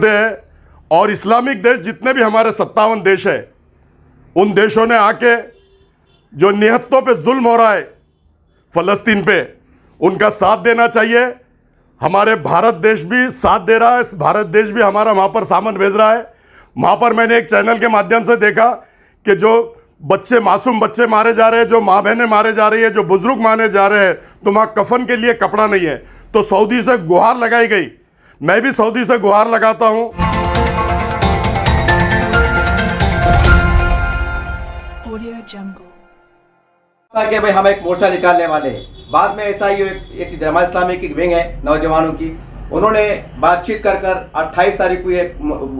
करते हैं। और इस्लामिक देश जितने भी हमारे 57 देश है, उन देशों ने आके जो निहत्तों पे जुल्म हो रहा है फ़लस्तीन पे, उनका साथ देना चाहिए। हमारे भारत देश भी साथ दे रहा है, भारत देश भी हमारा वहाँ पर सामान भेज रहा है। वहाँ पर मैंने एक चैनल के माध्यम से देखा कि जो बच्चे, मासूम बच्चे मारे जा रहे हैं, जो माँ बहनें मारे जा रही है, जो बुजुर्ग मारे जा रहे हैं, तो वहाँ कफन के लिए कपड़ा नहीं है। तो सऊदी से गुहार लगाई गई। मैं भी सऊदी से गुहार लगाता हूँ। कि भाई हम एक मोर्चा निकालने वाले हैं। बाद में ऐसा ही एक जमात इस्लामी की विंग है नौजवानों की, उन्होंने बातचीत कर 28 तारीख को ये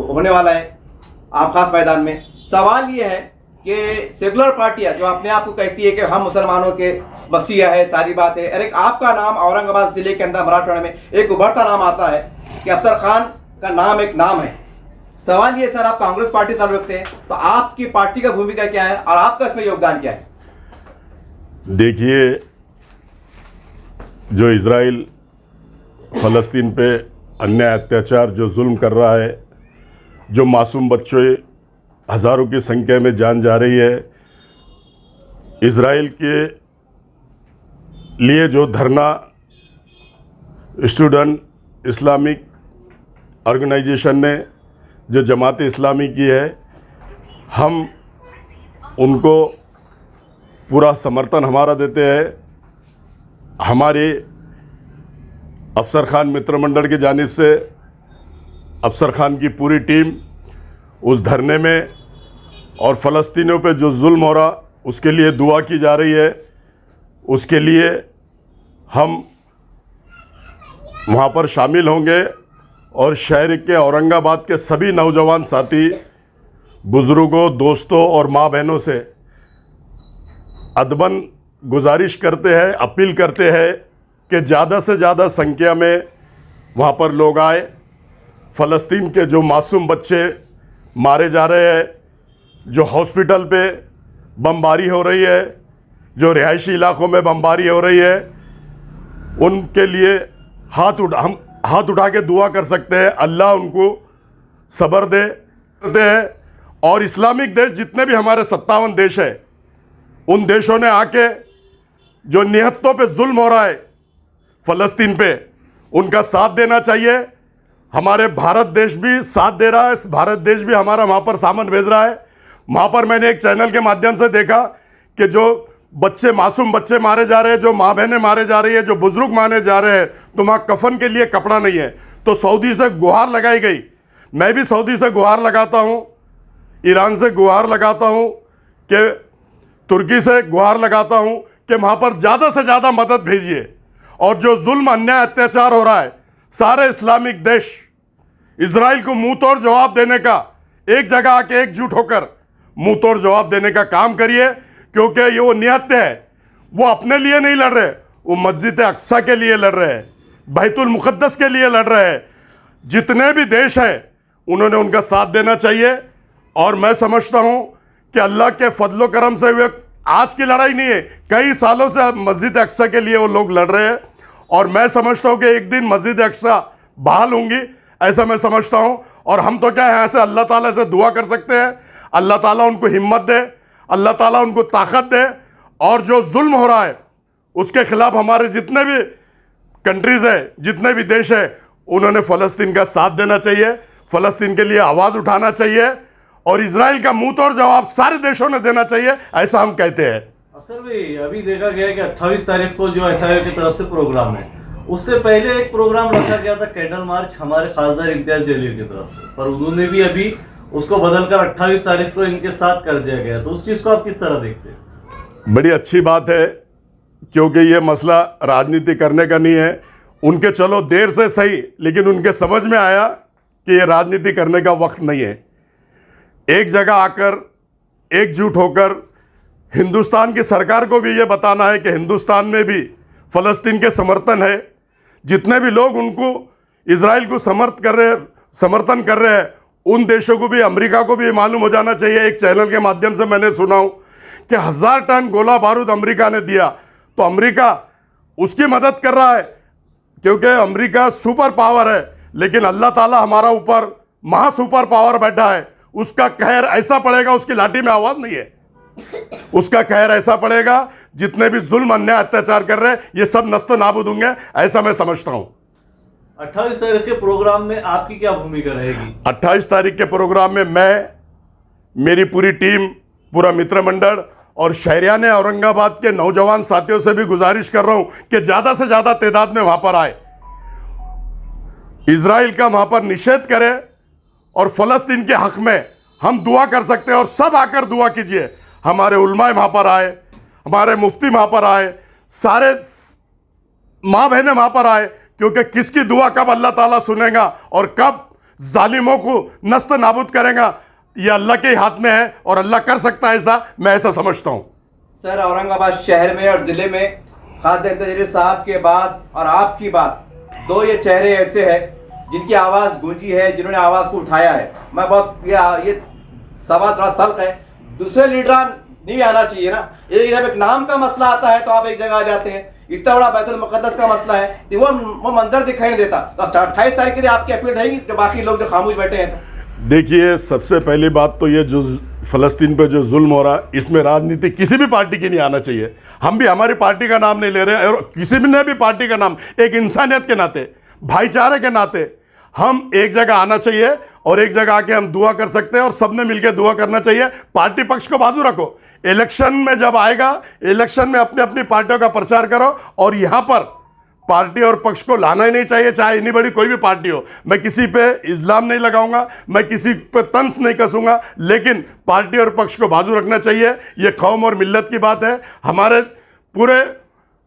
होने वाला है आम खास मैदान में। सवाल ये है कि सेकुलर पार्टियां जो अपने आप को कहती है कि हम मुसलमानों के मसीहा है, सारी बात है, अरे आपका नाम औरंगाबाद जिले के अंदर मराठवाड़ा में एक उभरता नाम आता है कि अफसर खान का नाम एक नाम है। सवाल ये सर, आप कांग्रेस पार्टी ताल्लुक रखते हैं, तो आपकी पार्टी का भूमिका क्या है और आपका इसमें योगदान क्या है? देखिए, जो इजराइल फ़लस्तीन पे अन्याय अत्याचार जो जुल्म कर रहा है, जो मासूम बच्चों हज़ारों की संख्या में जान जा रही है, इजराइल के लिए जो धरना स्टूडेंट इस्लामिक ऑर्गेनाइजेशन ने, जो जमात इस्लामी की है, हम उनको पूरा समर्थन हमारा देते हैं। हमारे अफसर खान मित्र मंडल की जानिब से अफसर खान की पूरी टीम उस धरने में और फ़लस्तीनियों पे जो जुल्म हो रहा उसके लिए दुआ की जा रही है। उसके लिए हम वहाँ पर शामिल होंगे और शहर के औरंगाबाद के सभी नौजवान साथी, बुज़ुर्गों, दोस्तों और माँ बहनों से अदबन गुजारिश करते हैं, अपील करते हैं कि ज़्यादा से ज़्यादा संख्या में वहाँ पर लोग आए। फ़लस्तीन के जो मासूम बच्चे मारे जा रहे हैं, जो हॉस्पिटल पे बमबारी हो रही है, जो रिहायशी इलाकों में बमबारी हो रही है, उनके लिए हम हाथ उठा के दुआ कर सकते हैं, अल्लाह उनको सब्र देते हैं। और इस्लामिक देश जितने भी हमारे 57 देश है, उन देशों ने आके जो निहत्तों पे जुल्म हो रहा है फ़लस्तीन पे, उनका साथ देना चाहिए। हमारे भारत देश भी साथ दे रहा है, भारत देश भी हमारा वहाँ पर सामान भेज रहा है। वहाँ पर मैंने एक चैनल के माध्यम से देखा कि जो बच्चे, मासूम बच्चे मारे जा रहे हैं, जो माँ बहनें मारे जा रही है, जो बुजुर्ग मारे जा रहे हैं, तो वहाँ कफन के लिए कपड़ा नहीं है। तो सऊदी से गुहार लगाई गई। मैं भी सऊदी से गुहार लगाता हूँ, ईरान से गुहार लगाता हूँ, कि तुर्की से गुहार लगाता हूँ कि वहाँ पर ज़्यादा से ज़्यादा मदद भेजिए। और जो जुल्म, अन्याय, अत्याचार हो रहा है, सारे इस्लामिक देश इजराइल को मुंह तोड़ जवाब देने का, एक जगह आके एकजुट होकर मुंह तोड़ जवाब देने का काम करिए। क्योंकि ये वो निहत्ते है, वो अपने लिए नहीं लड़ रहे, वो मस्जिद अक्सा के लिए लड़ रहे हैं, बैतुल मुक़द्दस के लिए लड़ रहे हैं। जितने भी देश हैं, उन्होंने उनका साथ देना चाहिए। और मैं समझता हूँ कि अल्लाह के फजलो करम से हुए आज की लड़ाई नहीं है, कई सालों से मस्जिद अक्सा के लिए वो लोग लड़ रहे हैं। और मैं समझता हूँ कि एक दिन मस्जिद अक्सा बहाल होंगी, ऐसा मैं समझता हूँ। और हम तो क्या है, यहाँ से अल्लाह ताला से दुआ कर सकते हैं, अल्लाह ताला उनको हिम्मत दे, अल्लाह ताला उनको ताकत दे। और जो जुल्म हो रहा है उसके खिलाफ हमारे जितने भी कंट्रीज़ है, जितने भी देश है, उन्होंने फ़लस्तीन का साथ देना चाहिए, फ़लस्तीन के लिए आवाज़ उठाना चाहिए और इजराइल का मुंह तोड़ जवाब सारे देशों ने देना चाहिए, ऐसा हम कहते हैं। सर भाई, अभी देखा गया कि 28 तारीख को जो एसआईओ की तरफ से प्रोग्राम है, उससे पहले एक प्रोग्राम रखा गया था कैंडल मार्च हमारे खासदार इम्तियाज जलील की तरफ से, पर उन्होंने भी अभी उसको बदलकर 28 तारीख को इनके साथ कर दिया गया। तो उस चीज़ को आप किस तरह देखते हैं? बड़ी अच्छी बात है, क्योंकि ये मसला राजनीति करने का नहीं है। उनके चलो देर से सही, लेकिन उनके समझ में आया कि ये राजनीति करने का वक्त नहीं है। एक जगह आकर एकजुट होकर हिंदुस्तान की सरकार को भी ये बताना है कि हिंदुस्तान में भी फ़लस्तीन के समर्थन है। जितने भी लोग उनको इजराइल को समर्थन कर रहे हैं, उन देशों को भी, अमेरिका को भी मालूम हो जाना चाहिए। एक चैनल के माध्यम से मैंने सुना हूँ कि 1000 टन गोला बारूद अमेरिका ने दिया, तो अमेरिका उसकी मदद कर रहा है क्योंकि अमेरिका सुपर पावर है। लेकिन अल्लाह ताला हमारा ऊपर महा सुपर पावर बैठा है, उसका कहर ऐसा पड़ेगा, उसकी लाठी में आवाज नहीं है, उसका कहर ऐसा पड़ेगा, जितने भी जुल्म अन्याय अत्याचार कर रहे हैं ये सब नस्त नाबूद होंगे, ऐसा मैं समझता हूं। 28 तारीख के प्रोग्राम में आपकी क्या भूमिका रहेगी? 28 तारीख के प्रोग्राम में मैं, मेरी पूरी टीम, पूरा मित्र मंडल और शहरियाने औरंगाबाद के नौजवान साथियों से भी गुजारिश कर रहा हूं कि ज्यादा से ज्यादा तादाद में वहां पर आए, इजराइल का वहां पर निषेध करें और फलस्तीन के हक में हम दुआ कर सकते हैं और सब आकर दुआ कीजिए। हमारे उलमाए वहां पर आए, हमारे मुफ्ती वहां पर आए, सारे माँ बहनें वहां पर आए, क्योंकि किसकी दुआ कब अल्लाह ताला सुनेगा और कब जालिमों को नस्त नाबूद करेगा ये अल्लाह के हाथ में है और अल्लाह कर सकता है, ऐसा मैं ऐसा समझता हूं। सर, औरंगाबाद शहर में और ज़िले में खास तजरीर साहब के बाद और आपकी बात, दो ये चेहरे ऐसे हैं जिनकी आवाज़ गूंजी है, जिन्होंने आवाज़ को उठाया है। मैं बहुत ये सवाल थोड़ा तल्ख है, दूसरे लीडरान नहीं आना चाहिए ना। ये जब एक नाम का मसला आता है तो आप एक जगह आ जाते हैं, इतना बड़ा बैतुल मुक़द्दस का मसला है तो वो मंजर दिखाई नहीं देता। तो 28 तारीख के लिए आपकी अपील रहेगी जो बाकी लोग जो खामोश बैठे हैं? तो देखिए, सबसे पहली बात तो ये जो फ़लस्तीन पे जो जुल्म हो रहा है, इसमें राजनीति किसी भी पार्टी की नहीं आना चाहिए। हम भी हमारी पार्टी का नाम नहीं ले रहे हैं और किसी भी ने भी पार्टी का नाम, एक इंसानियत के नाते, भाईचारे के नाते हम एक जगह आना चाहिए और एक जगह आके हम दुआ कर सकते हैं और सबने मिलकर दुआ करना चाहिए। पार्टी पक्ष को बाजू रखो, इलेक्शन में जब आएगा, इलेक्शन में अपनी अपनी पार्टियों का प्रचार करो और यहां पर पार्टी और पक्ष को लाना ही नहीं चाहिए, चाहे इतनी बड़ी कोई भी पार्टी हो। मैं किसी पे इल्जाम नहीं लगाऊंगा, मैं किसी पे तंज नहीं कसूंगा, लेकिन पार्टी और पक्ष को बाजू रखना चाहिए। ये कौम और मिल्लत की बात है। हमारे पूरे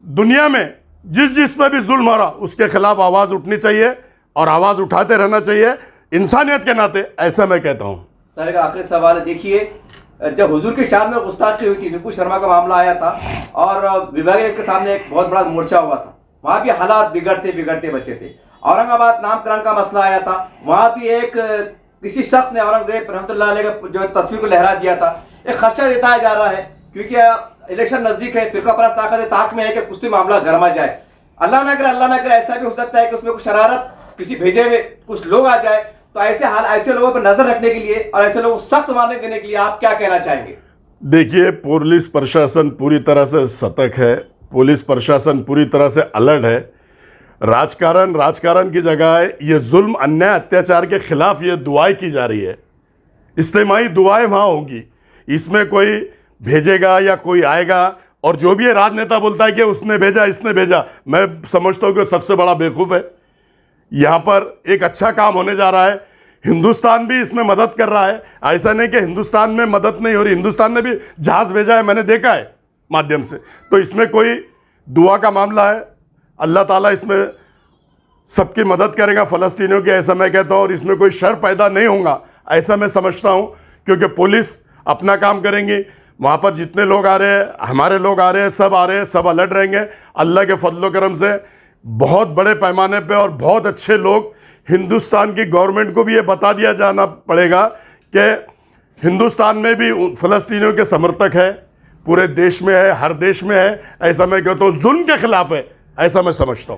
दुनिया में जिस पे भी जुल्म हो रहा उसके खिलाफ आवाज़ उठनी चाहिए और आवाज़ उठाते रहना चाहिए इंसानियत के नाते, ऐसा मैं कहता हूँ। सर, का आखिरी सवाल है, देखिए जब हुजूर की शान में गुस्ताखी हुई थी, नुपुर शर्मा का मामला आया था और विभागीय के सामने एक बहुत बड़ा मोर्चा हुआ था, वहाँ भी हालात बिगड़ते बचे थे। औरंगाबाद नामकरण का मसला आया था, वहाँ भी एक किसी शख्स ने औरंगजेब रहमतुल्लाह अलैह का जो तस्वीर को लहरा दिया था। एक खदशा जताया जा रहा है क्योंकि इलेक्शन नज़दीक है, फिरका परस्त ताकत ताक में है कि कुछ मामला गर्मा जाए। अल्लाह ना करे ऐसा भी हो सकता है कि उसमें कुछ शरारत किसी भेजे हुए कुछ लोग आ जाए। तो ऐसे लोगों पर नजर रखने के लिए और ऐसे लोगों को सख्त वार्निंग देने के लिए आप क्या कहना चाहेंगे? देखिए, पुलिस प्रशासन पूरी तरह से सतर्क है, पुलिस प्रशासन पूरी तरह से अलर्ट है। राजकारण की जगह है, ये जुल्म अन्याय अत्याचार के खिलाफ ये दुआएं की जा रही है, इज्तिमाई दुआएं वहाँ होंगी। इसमें कोई भेजेगा या कोई आएगा और जो भी ये राजनेता बोलता है कि उसने भेजा इसने भेजा, मैं समझता हूँ कि सबसे बड़ा बेवकूफ़ है। यहाँ पर एक अच्छा काम होने जा रहा है, हिंदुस्तान भी इसमें मदद कर रहा है। ऐसा नहीं कि हिंदुस्तान में मदद नहीं हो रही, हिंदुस्तान ने भी जहाज़ भेजा है, मैंने देखा है माध्यम से। तो इसमें कोई दुआ का मामला है, अल्लाह ताला इसमें सबकी मदद करेगा फ़लस्तीनियों की, ऐसा मैं कहता हूँ। और इसमें कोई शर पैदा नहीं होगा, ऐसा मैं समझता हूँ, क्योंकि पुलिस अपना काम करेंगी। वहाँ पर जितने लोग आ रहे हैं, हमारे लोग आ रहे हैं, सब आ रहे हैं, सब अलर्ट रहेंगे। अल्लाह के फजलो करम से बहुत बड़े पैमाने पे और बहुत अच्छे लोग, हिंदुस्तान की गवर्नमेंट को भी ये बता दिया जाना पड़ेगा कि हिंदुस्तान में भी फ़लस्तीनियों के समर्थक है, पूरे देश में है, हर देश में है। ऐसा मैं कहता हूँ जुल्म के खिलाफ है, ऐसा मैं समझता हूँ।